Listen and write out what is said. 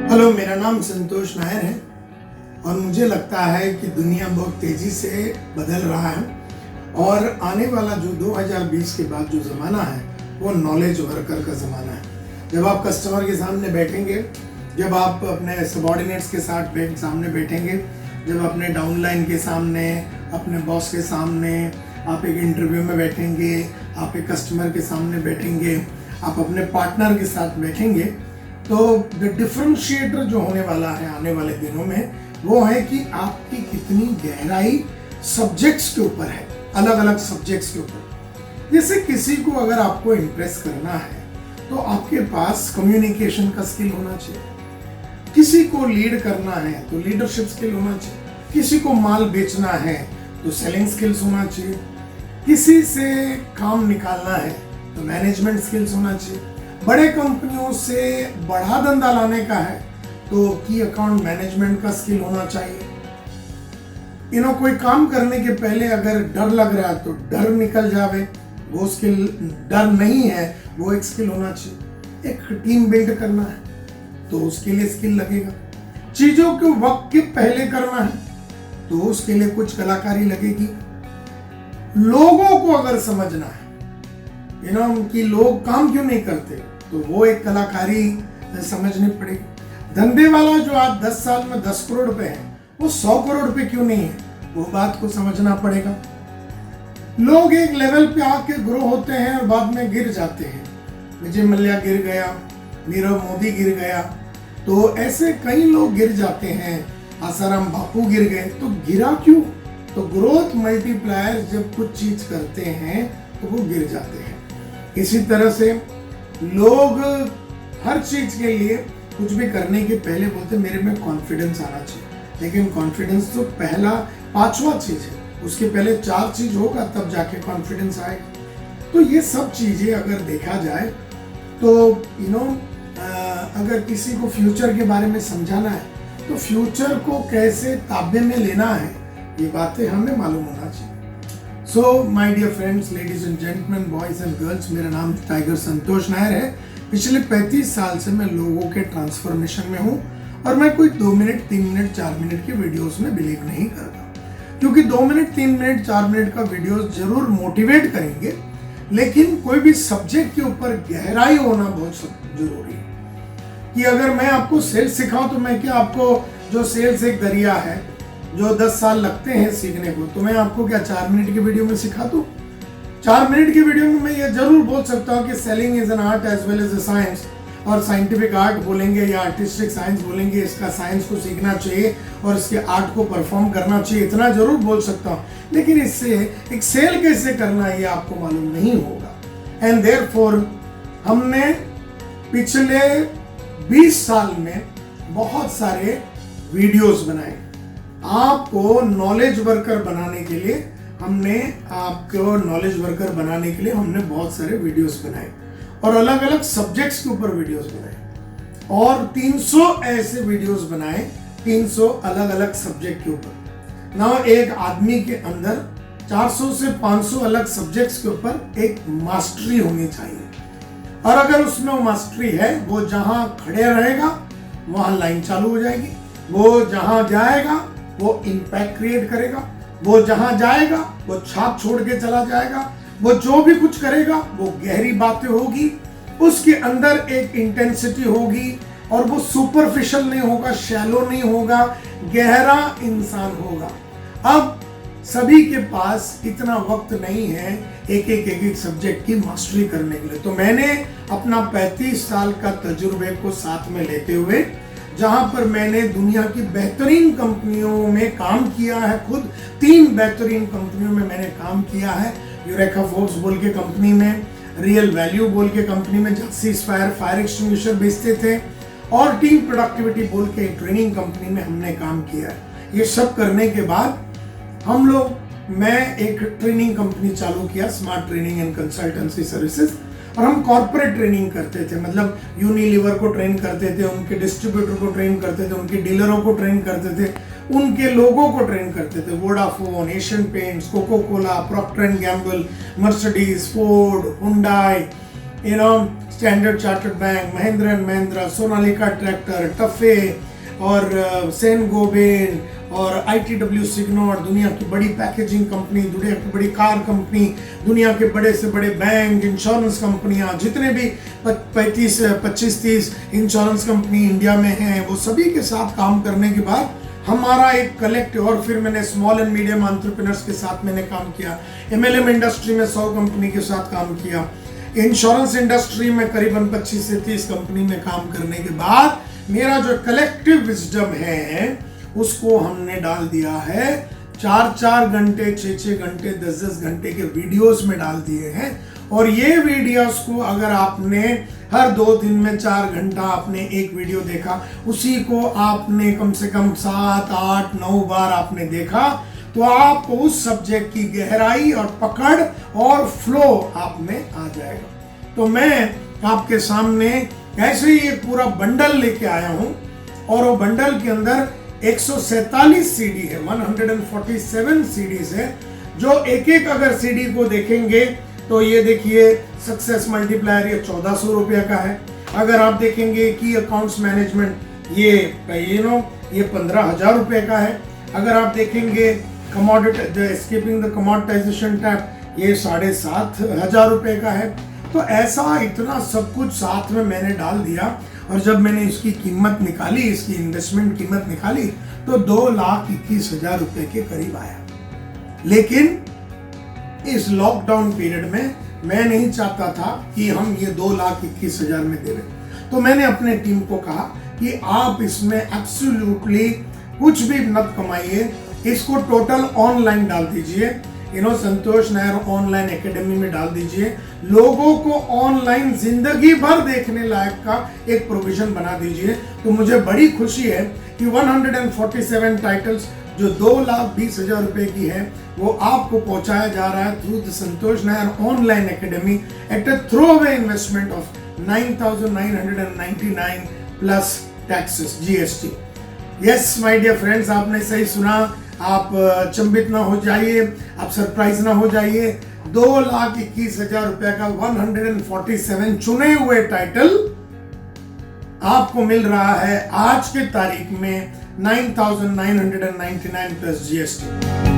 Hello, मेरा नाम संतोष नायर है और मुझे लगता है कि दुनिया बहुत तेज़ी से बदल रहा है और आने वाला जो 2020 के बाद जो ज़माना है वो नॉलेज वर्कर का ज़माना है। जब आप कस्टमर के सामने बैठेंगे, जब आप अपने सबॉर्डिनेट्स के साथ सामने बैठेंगे, जब अपने डाउनलाइन के सामने, अपने बॉस के सामने, आप एक इंटरव्यू में बैठेंगे, आप एक कस्टमर के सामने बैठेंगे, आप अपने पार्टनर के साथ बैठेंगे, तो द डिफरेंशिएटर जो होने वाला है आने वाले दिनों में वो है कि आपकी कितनी गहराई सब्जेक्ट्स के ऊपर है, अलग अलग सब्जेक्ट्स के ऊपर। जैसे किसी को अगर आपको इम्प्रेस करना है तो आपके पास कम्युनिकेशन का स्किल होना चाहिए, किसी को लीड करना है तो लीडरशिप स्किल होना चाहिए, किसी को माल बेचना है तो सेलिंग स्किल्स होना चाहिए, किसी से काम निकालना है तो मैनेजमेंट स्किल्स होना चाहिए, बड़े कंपनियों से बड़ा धंधा लाने का है तो की अकाउंट मैनेजमेंट का स्किल होना चाहिए। कोई काम करने के पहले अगर डर लग रहा है तो डर निकल जावे, वो स्किल, डर नहीं है वो एक स्किल होना चाहिए। एक टीम बिल्ड करना है तो उसके लिए स्किल लगेगा, चीजों को वक्त के पहले करना है तो उसके लिए कुछ कलाकारी लगेगी, लोगों को अगर समझना है कि लोग काम क्यों नहीं करते तो वो एक कलाकारी समझनी पड़ेगी। धंधे वाला जो आज 10 साल में 10 करोड़ रुपए है वो 100 करोड़ रुपए क्यों नहीं है, वो बात को समझना पड़ेगा। लोग एक लेवल पे आके ग्रो होते हैं और बाद में गिर जाते हैं। विजय मल्ल्या गिर गया, नीरव मोदी गिर गया, तो ऐसे कई लोग गिर जाते हैं। आसाराम बापू गिर गए, तो गिरा क्यों? तो ग्रोथ मल्टीप्लायर जब कुछ चीज करते हैं तो वो गिर जाते हैं। इसी तरह से लोग हर चीज के लिए कुछ भी करने के पहले बोलते मेरे में कॉन्फिडेंस आना चाहिए, लेकिन कॉन्फिडेंस तो पहला 5वां चीज है, उसके पहले 4 चीज होगा तब जाके कॉन्फिडेंस आएगा। तो ये सब चीजें अगर देखा जाए तो अगर किसी को फ्यूचर के बारे में समझाना है तो फ्यूचर को कैसे ताबे में लेना है ये बातें हमें मालूम होना चाहिए। So my dear friends, ladies and gentleman, boys and girls, मेरा नाम टाइगर संतोष नायर है। पिछले 35 साल से मैं लोगों के ट्रांसफॉर्मेशन में हूँ और मैं कोई 2 मिनट, 3 मिनट, 4 मिनट के वीडियोस में बिलीव नहीं करता, क्योंकि 2 मिनट, 3 मिनट, 4 मिनट का वीडियोस जरूर मोटिवेट करेंगे, लेकिन कोई भी सब्जेक्ट के ऊपर गहराई होना बहुत जरूरी है। कि अगर मैं आपको सेल्स सिखाऊं तो मैं क्या आपको, जो सेल्स एक दरिया है जो 10 साल लगते हैं सीखने को, तो मैं आपको क्या 4 मिनट की वीडियो में सिखा दूं? 4 मिनट की वीडियो में मैं ये जरूर बोल सकता हूँ कि selling is an art as well as a science, और साइंटिफिक आर्ट बोलेंगे या आर्टिस्टिक साइंस बोलेंगे, इसका साइंस को सीखना चाहिए और इसके आर्ट को परफॉर्म करना चाहिए, इतना जरूर बोल सकता हूँ। लेकिन इससे एक सेल कैसे करना है ये आपको मालूम नहीं होगा। एंड देयरफॉर हमने पिछले 20 साल में बहुत सारे वीडियोस बनाए। आपको नॉलेज वर्कर बनाने के लिए हमने बहुत सारे वीडियोस बनाए और अलग अलग सब्जेक्ट्स के ऊपर वीडियोस बनाए और 300 ऐसे वीडियोस बनाए, 300 अलग अलग सब्जेक्ट के ऊपर। ना एक आदमी के अंदर 400 से 500 अलग सब्जेक्ट्स के ऊपर एक मास्टरी होनी चाहिए, और अगर उसमें वो मास्टरी है, वो जहां खड़े रहेगा वहां लाइन चालू हो जाएगी, वो जहां जाएगा वो इम्पैक्ट क्रिएट करेगा, वो जहां जाएगा वो छाप छोड़ के चला जाएगा, वो जो भी कुछ करेगा वो गहरी बातें होगी, उसके अंदर एक इंटेंसिटी होगी और वो सुपरफिशियल नहीं होगा, शैलो नहीं होगा, गहरा इंसान होगा। अब सभी के पास इतना वक्त नहीं है एक सब्जेक्ट की मास्टरी करने के लिए, तो मैंने अपना 35 साल का तजुर्बे को साथ में लेते हुए, जहां पर मैंने दुनिया की बेहतरीन कंपनियों में काम किया है, खुद 3 बेहतरीन कंपनियों में मैंने काम किया है, यूरेका फोर्स बोल के कंपनी में, रियल वैल्यू बोल के कंपनी में सीजफायर फायर एक्सटिंग्विशर बेचते थे, और टीम प्रोडक्टिविटी बोल के ट्रेनिंग कंपनी में हमने काम किया है। ये सब करने के बाद मैं एक ट्रेनिंग कंपनी चालू किया, smart training and consultancy services, और हम कॉर्पोरेट ट्रेनिंग करते थे, मतलब यूनिलीवर को ट्रेन करते थे, उनके डिस्ट्रीब्यूटर को ट्रेन करते थे, उनके डीलरों को ट्रेन करते थे, उनके लोगों को ट्रेन करते थे, Vodafone, Asian Paints, Coca Cola, Procter and Gamble, Mercedes, Ford, Hyundai, Standard Chartered Bank, Mahindra and Mahindra, Sonalika tractor, TAFE और सेन गोबेन और ITW सिग्नोर, दुनिया की बड़ी पैकेजिंग कंपनी, दुनिया की बड़ी कार कंपनी, दुनिया के बड़े से बड़े बैंक, इंश्योरेंस कंपनियां, जितने भी 25-30 इंश्योरेंस कंपनी इंडिया में हैं, वो सभी के साथ काम करने के बाद हमारा एक कलेक्टिव, और फिर मैंने स्मॉल एंड मीडियम एंटरप्रेन्योर्स के साथ मैंने काम किया, MLM इंडस्ट्री में 100 कंपनी के साथ काम किया, इंश्योरेंस इंडस्ट्री में करीबन 25 से 30 कंपनी में काम करने के बाद मेरा जो कलेक्टिव विजडम है उसको हमने डाल दिया है 4-4 घंटे, 6-6 घंटे, 10-10 घंटे के वीडियोस में डाल दिए हैं। और ये वीडियोस को अगर आपने हर 2 दिन में 4 घंटा आपने एक वीडियो देखा, उसी को आपने कम से कम 7, 8, 9 बार आपने देखा, तो आपको उस सब्जेक्ट की गहराई और पकड़ और फ्लो आप में आ जाएगा। तो मैं आपके सामने ऐसे ही एक पूरा बंडल लेके आया हूं, और वो बंडल के अंदर 147 सीडी है, 147 सीडीज है, जो एक एक अगर सीडी को देखेंगे तो ये देखिए सक्सेस मल्टीप्लायर ये 1400 रुपये का है। अगर आप देखेंगे की अकाउंट्स मैनेजमेंट ये 15,000 रुपये का है। अगर आप देखेंगे कमोडिटी एस्केपिंग द कमोडिटाइजेशन टैप ये 7,500 रुपये का है। तो ऐसा इतना सब कुछ साथ में मैंने डाल दिया, और जब मैंने इसकी कीमत निकाली, इसकी इन्वेस्टमेंट कीमत निकाली, तो 2,21,000 रुपये के करीब आया। लेकिन इस लॉकडाउन पीरियड में मैं नहीं चाहता था कि हम ये 2,21,000 में देवें, तो मैंने अपने टीम को कहा कि आप इसमें एब्सोल्युटली कुछ भी मत कमाइए, इसको टोटल ऑनलाइन डाल दीजिए, संतोष नायर ऑनलाइन एकेडमी में डाल दीजिए, लोगों को ऑनलाइन जिंदगी भर देखने लायक का एक प्रोविजन बना दीजिए। तो मुझे बड़ी खुशी है कि 147 टाइटल्स जो 2,20,000 रुपए की है वो आपको पहुंचाया जा रहा है through the Santosh Nair online academy at a throwaway investment of 9,999 plus taxes GST। Yes my dear friends, आपने सही सुना। आप चंबित ना हो जाइए, आप सरप्राइज ना हो जाइए। 2,21,000 रुपए का 147 चुने हुए टाइटल आपको मिल रहा है आज के तारीख में 9,999 प्लस GST।